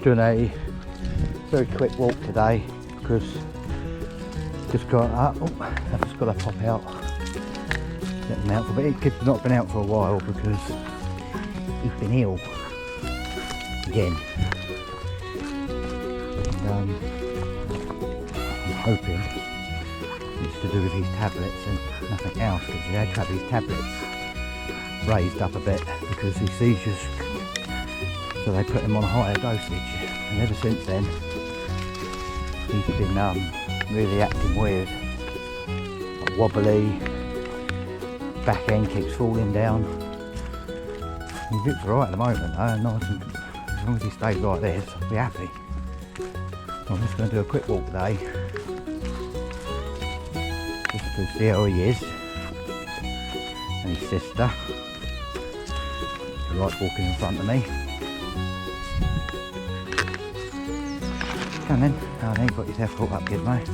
just doing a very quick walk today because just got up. Oh, I've just got to pop out, get him out for a bit. Kid's not been out for a while because he's been ill again. And, I'm hoping it's to do with his tablets and nothing else, because he had to have his tablets raised up a bit because his seizures, so they put him on a higher dosage, and ever since then he's been really acting weird, like wobbly, back end keeps falling down. He looks alright at the moment though, nice, and as long as he stays like this I'll be happy. I'm just going to do a quick walk today just to see how he is, and his sister, who likes walking in front of me. Come then. Oh, then you've got yourself caught up, kid, mate.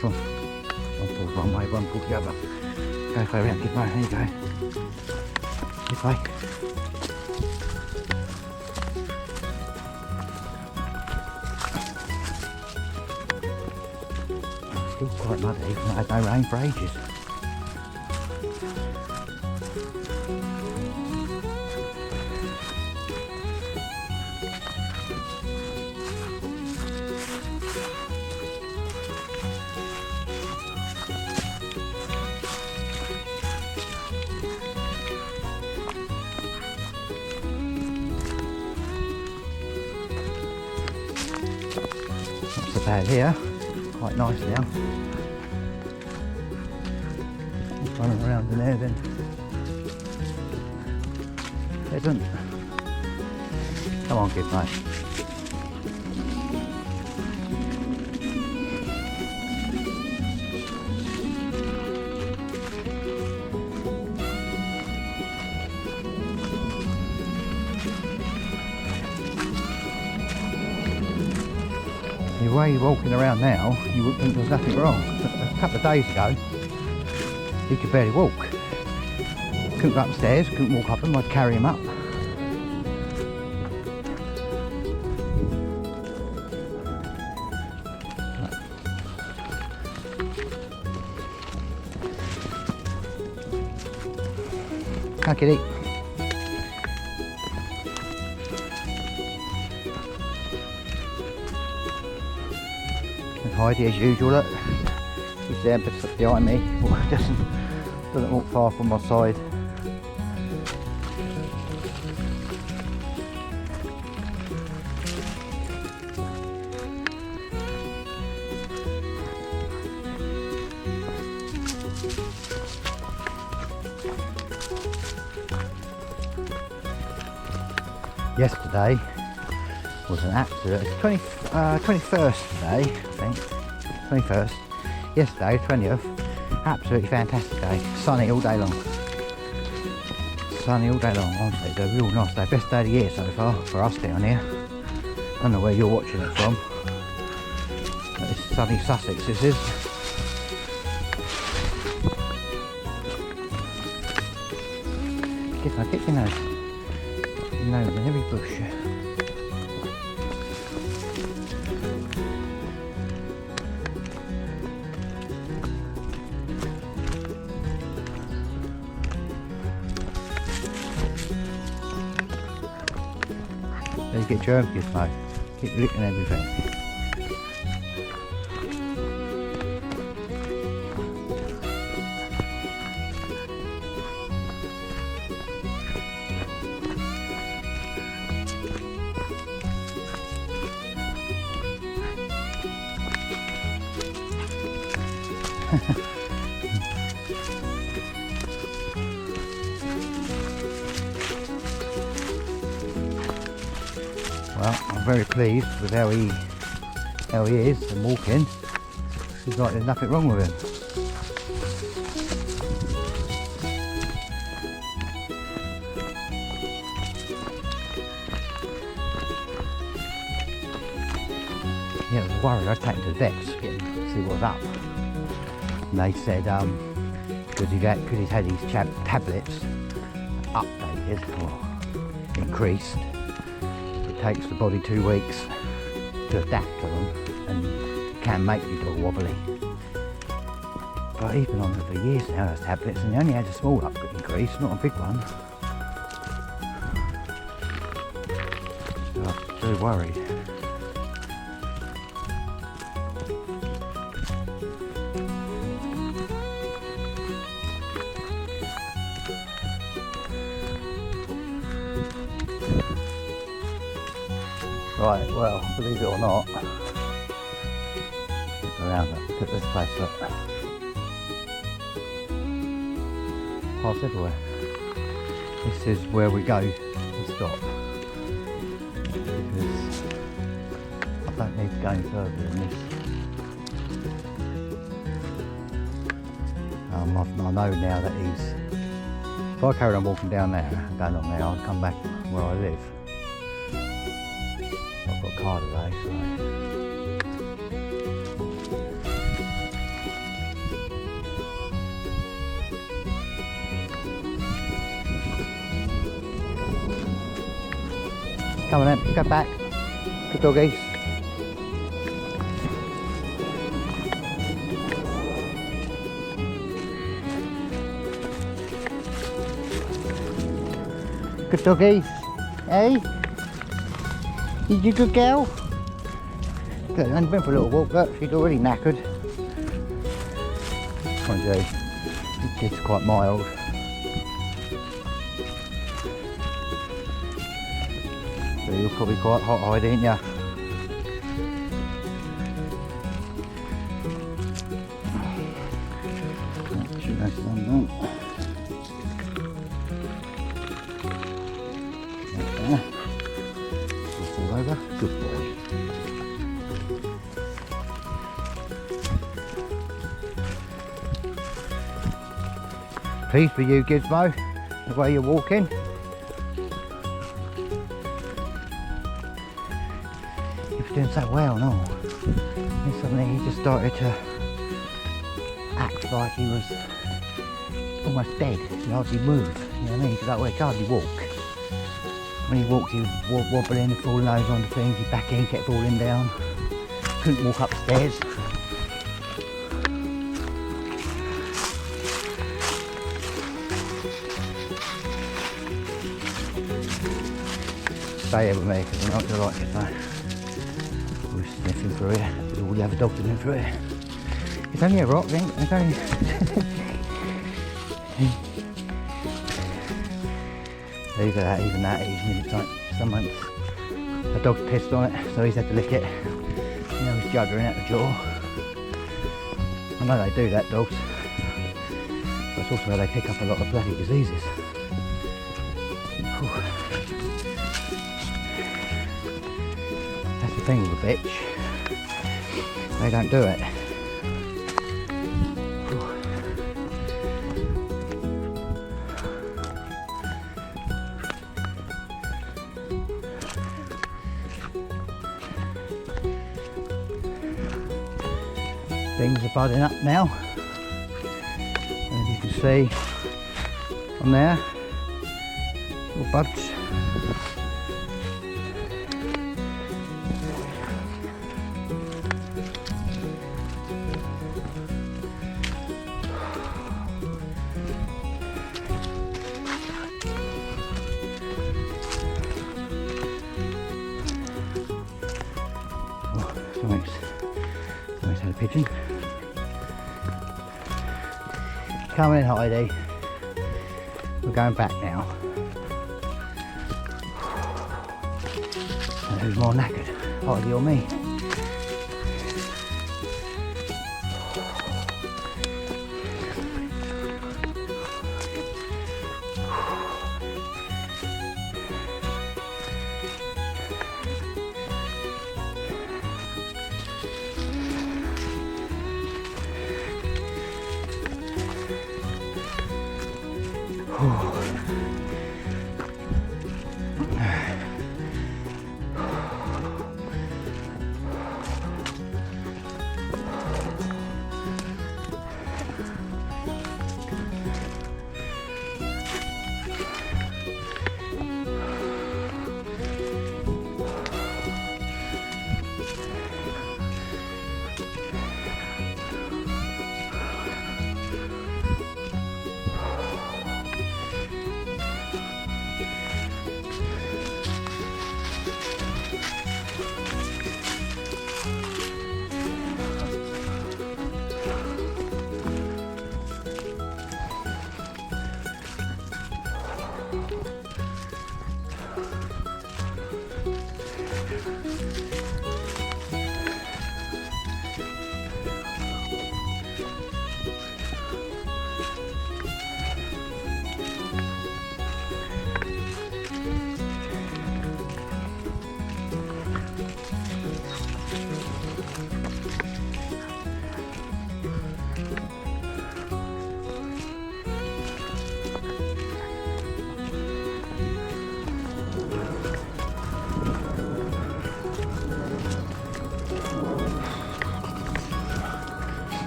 Come on. One pulled one way, one pulled the other. Go play around, kid, mate. There you go. This way. Still quite muddy, even though I had no rain for ages. Not so bad here, quite nice now. Running around in there then. Pleasant. Come on, kid, mate. The way you're walking around now, you would think there's nothing wrong. A couple of days ago, he could barely walk. Couldn't go upstairs, couldn't walk up him, I'd carry him up. Come on, kitty. Heidi as usual, look. He's there behind me. Doesn't walk far from my side. Yesterday was an absolute, it's 21st today, I think, 21st, yesterday, 20th, absolutely fantastic day, sunny all day long, honestly, it's a real nice day, best day of the year so far, for us down here. I don't know where you're watching it from, but it's sunny Sussex this is. Get your nose in every bush. You get germs, you smoke. Keep licking everything. Well, I'm very pleased with how he is and walking. Seems like there's nothing wrong with him. Yeah, I was worried. I'd take him to the vets to see what's up. And they said, because because he's had his tablets updated or increased. It takes the body 2 weeks to adapt to them and can make your dog wobbly. But he's been on them for years now, those tablets, and he only had a small increase, not a big one. So I'm very worried. Right, well, believe it or not, look around, look at this place, look. Paths everywhere. This is where we go and stop. Because I don't need to go any further than this. I know now that if I carry on walking down there and going on there, I'll come back where I live. I've got a car today, so. Come on then, go back. Good doggies. Good doggies. Hey? You a good girl? Good, I've been for a little walk, look, she's already knackered. Mind you, the kid's quite mild. So you're probably quite hot-eyed, ain't ya? Over. Good boy. Pleased with you, Gizmo, the way you're walking. He was doing so well, no? And suddenly he just started to act like he was almost dead. He hardly moved, you know what I mean? Because that way he could hardly walk. When he walked, he would wobble in and falling over onto things. He'd back in, kept falling down. Couldn't walk upstairs. Stay here with me because we're not going to like it, so we're sniffing through here. All the other dogs have been through here. It's only a rock, I think. It's only. Even that, it's like someone, a dog's pissed on it, so he's had to lick it. Now he's juddering out the jaw. I know they do that, dogs. But it's also where they pick up a lot of bloody diseases. Whew. That's the thing with a bitch. They don't do it. Things are budding up now, and as you can see on there, little buds. Oh, somebody's had a pigeon. Come in, Heidi. We're going back now. And who's more knackered, Heidi or me?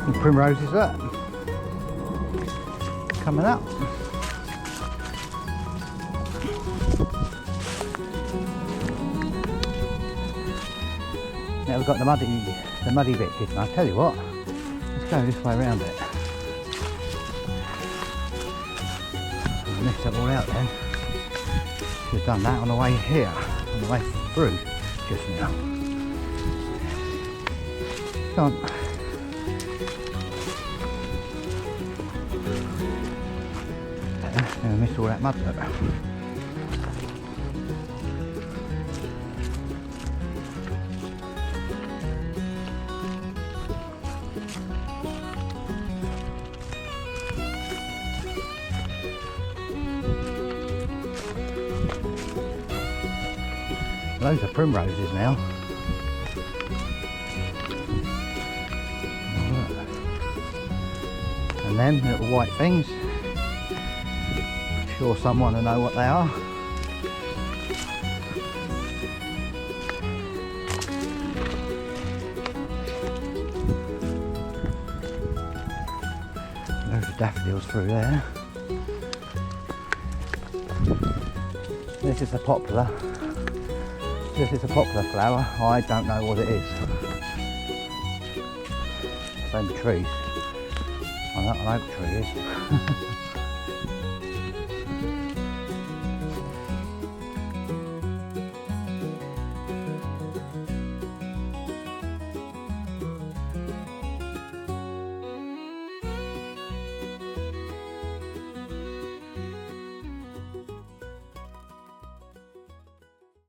And primroses up. Coming up. Now we've got the muddy bit here. I'll tell you what, let's go this way around it. I messed it all out then. Should have done that on the way here, on the way through just now. Come on. I missed all that mud though. Loads of primroses now. And them little white things. I'm sure someone will know what they are. Loads of daffodils through there. This is a poplar. This is a poplar flower. I don't know what it is. Same trees. I know what an oak tree is.